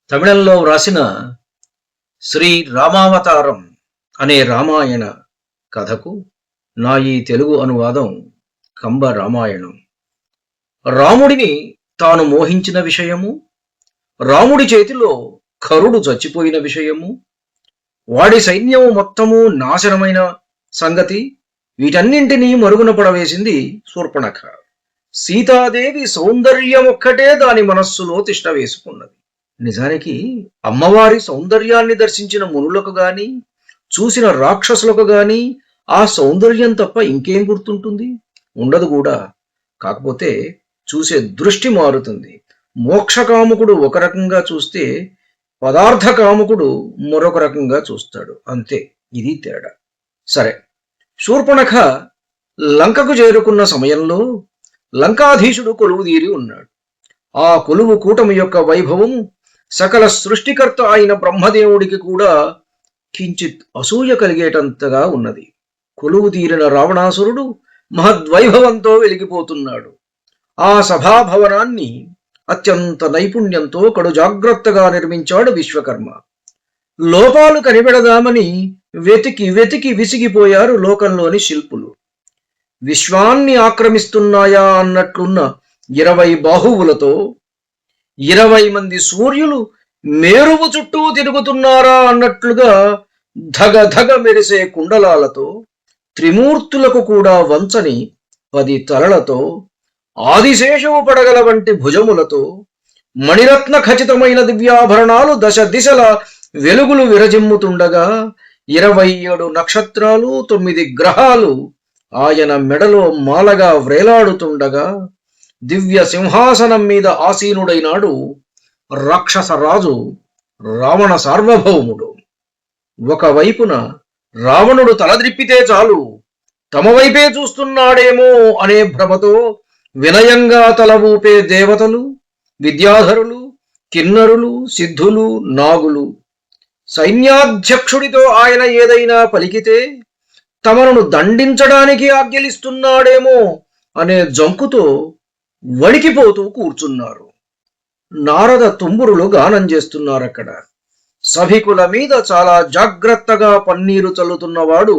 తమిళంలో వ్రాసిన శ్రీ రామావతారం అనే రామాయణ కథకు నా ఈ తెలుగు అనువాదం కంబ రామాయణం. రాముడిని తాను మోహించిన విషయము, రాముడి చేతిలో ఖరుడు చచ్చిపోయిన విషయము, వాడి సైన్యము మొత్తము నాశనమైన సంగతి, వీటన్నింటినీ మరుగున పడవేసింది శూర్పణఖ. సీతాదేవి సౌందర్యమొక్కటే దాని మనస్సులో తిష్ట వేసుకున్నది. నిజానికి అమ్మవారి సౌందర్యాన్ని దర్శించిన మునులకు గాని, చూసిన రాక్షసులకు గాని ఆ సౌందర్యం తప్ప ఇంకేం గుర్తుంటుంది? ఉండదు కూడా. కాకపోతే చూసే దృష్టి మారుతుంది. మోక్షకాముకుడు ఒక రకంగా చూస్తే పదార్థ కాముకుడు మరొక రకంగా చూస్తాడు. అంతే, ఇది తేడా. సరే, శూర్పణఖ లంకకు చేరుకున్న సమయంలో లంకాధీశుడు కొలువుదీరి ఉన్నాడు. ఆ కొలువు కూటమి యొక్క వైభవము సకల సృష్టికర్త అయిన బ్రహ్మదేవుడికి కూడా కించిత్ అసూయ కలిగేటంతగా ఉన్నది. కొలువు తీరిన రావణాసురుడు మహద్వైభవంతో వెలిగిపోతున్నాడు. ఆ సభాభవనాన్ని అత్యంత నైపుణ్యంతో కడు జాగ్రత్తగా నిర్మించాడు విశ్వకర్మ. లోపాలు కనిపెడదామని వెతికి వెతికి విసిగిపోయారు లోకంలోని శిల్పులు. విశ్వాన్ని ఆక్రమిస్తున్నాయా అన్నట్లున్న 20 బాహువులతో 20 మంది సూర్యులు మేరువు చుట్టూ తిరుగుతున్నారా అన్నట్లుగా ధగధగ మెరిసే కుండలాలతో, త్రిమూర్తులకు కూడా వంచని 10 తలలతో, ఆదిశేషవు పడగల వంటి భుజములతో, మణిరత్న ఖచ్చితమైన దివ్యాభరణాలు దశ దిశల వెలుగులు విరజిమ్ముతుండగా, 27 నక్షత్రాలు 9 గ్రహాలు ఆయన మెడలో మాలగా వ్రేలాడుతుండగా, దివ్య సింహాసనం మీద ఆసీనుడైనాడు రాక్షసరాజు రావణ సార్వభౌముడు. ఒకవైపున రావణుడు తలద్రిప్పితే చాలు తమ వైపే చూస్తున్నాడేమో అనే భ్రమతో వినయంగా తల ఊపే దేవతలు, విద్యాధరులు, కిన్నరులు, సిద్ధులు, నాగులు. సైన్యాధ్యక్షుడితో ఆయన ఏదైనా పలికితే తమను దండించడానికి ఆజ్ఞలిస్తున్నాడేమో అనే జంకుతో వణికిపోతూ కూర్చున్నారు. నారద తుంబురులు గానం చేస్తున్నారక్కడ. సభికుల మీద చాలా జాగ్రత్తగా పన్నీరు చల్లుతున్నవాడు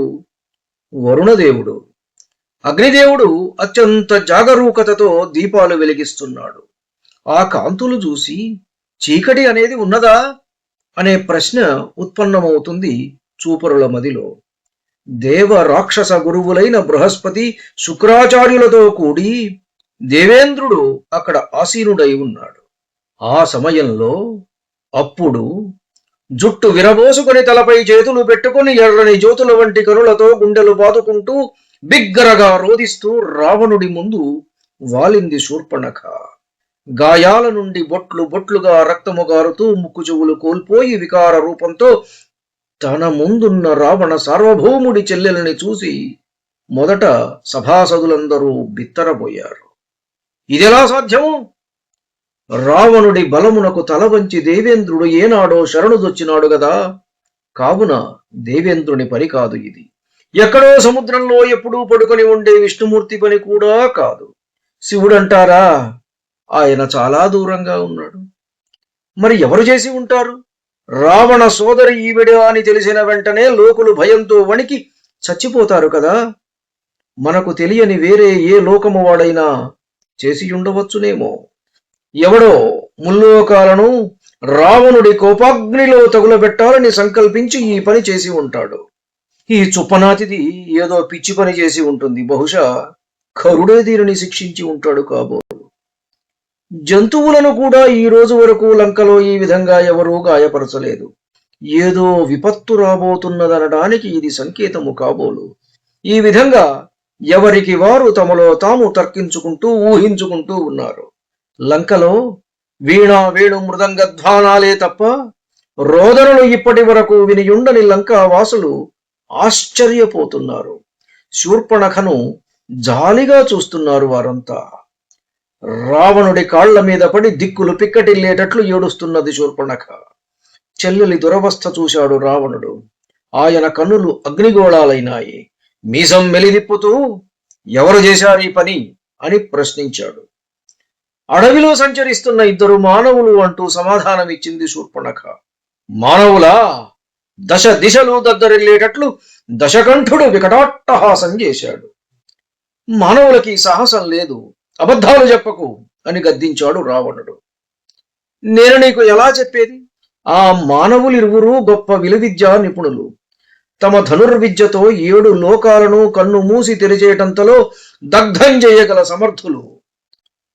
వరుణదేవుడు. అగ్నిదేవుడు అత్యంత జాగరూకతతో దీపాలు వెలిగిస్తున్నాడు. ఆ కాంతులు చూసి చీకటి అనేది ఉన్నదా అనే ప్రశ్న ఉత్పన్నమవుతుంది చూపరుల మదిలో. దేవ రాక్షస గురువులైన బృహస్పతి, శుక్రాచార్యులతో కూడి దేవేంద్రుడు అక్కడ ఆసీనుడై ఉన్నాడు. ఆ సమయంలో అప్పుడు జుట్టు విరబోసుకొని తలపై చేతులు పెట్టుకుని ఎర్రని జ్యోతుల వంటి కరులతో గుండెలు బాదుకుంటూ బిగ్గరగా రోదిస్తూ రావణుడి ముందు వాలింది శూర్పణఖ. గాయాల నుండి బొట్లు బొట్లుగా రక్తము గారుతూ ముక్కు చెవులు కోల్పోయి వికార రూపంతో తన ముందున్న రావణ సార్వభౌముడి చెల్లెలని చూసి మొదట సభాసదులందరూ బిత్తరపోయారు. ఇదెలా సాధ్యము? రావణుడి బలమునకు తల వంచి దేవేంద్రుడు ఏనాడో శరణుదొచ్చినాడు గదా. కావున దేవేంద్రుని పని కాదు ఇది. ఎక్కడో సముద్రంలో ఎప్పుడూ పడుకొని ఉండే విష్ణుమూర్తి పని కూడా కాదు. శివుడంటారా? ఆయన చాలా దూరంగా ఉన్నాడు. మరి ఎవరు చేసి ఉంటారు? రావణ సోదరి ఈవిడ అని తెలిసిన వెంటనే లోకులు భయంతో వణికి చచ్చిపోతారు కదా. మనకు తెలియని వేరే ఏ లోకము వాడైనా చేసి ఉండవచ్చునేమో. ఎవడో ముల్లోకాలను రావణుడి కోపాగ్నిలో తగులబెట్టాలని సంకల్పించి ఈ పని చేసి ఉంటాడు. ఈ చుప్పనాతిది ఏదో పిచ్చి పని చేసి ఉంటుంది. బహుశా ఖరుడే దీనిని శిక్షించి ఉంటాడు కాబోలు. జంతువులను కూడా ఈ రోజు వరకు లంకలో ఈ విధంగా ఎవరూ గాయపరచలేదు. ఏదో విపత్తు రాబోతున్నదనడానికి ఇది సంకేతము కాబోలు. ఈ విధంగా ఎవరికి వారు తమలో తాము తర్కించుకుంటూ ఊహించుకుంటూ ఉన్నారు. లంకలో వీణా వేణు మృదంగధ్వానాలే తప్ప రోదనలు ఇప్పటి వరకు వినియుండని లంకా వాసులు ఆశ్చర్యపోతున్నారు. శూర్పణఖను జాలిగా చూస్తున్నారు వారంతా. రావణుడి కాళ్ల మీద పడి దిక్కులు పిక్కటిల్లేటట్లు ఏడుస్తున్నది శూర్పణఖ. చెల్లెలి దురవస్థ చూశాడు రావణుడు. ఆయన కన్నులు అగ్నిగోళాలైనాయి. మీసం మెలిదిప్పుతూ ఎవరు చేశారు ఈ పని అని ప్రశ్నించాడు. అడవిలో సంచరిస్తున్న ఇద్దరు మానవులు అంటూ సమాధానమిచ్చింది శూర్పణఖ. మానవులా? దశ దిశలు దద్దరిల్లేటట్లు దశకంఠుడు వికటాట్టహాసం చేశాడు. మానవులకి సాహసం లేదు, అబద్ధాలు చెప్పకు అని గద్దించాడు రావణుడు. నేను నీకు ఎలా చెప్పేది? ఆ మానవులిరువురు గొప్ప విలువిద్యా నిపుణులు. తమ ధనుర్విద్యతో 7 లోకాలను కన్ను మూసి తెరిచేటంతలో దగ్ధం చేయగల సమర్థులు.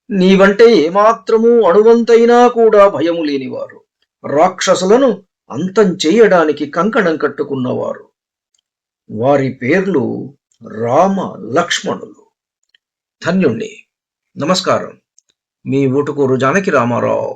నీవంటే ఏమాత్రమూ అణువంతైనా కూడా భయము లేనివారు, రాక్షసులను అంతం చేయడానికి కంకణం కట్టుకున్నవారు. వారి పేర్లు రామ లక్ష్మణులు. ధన్యుణ్ణి. నమస్కారం. మీ ఊటుకూరు జానకి రామారావు.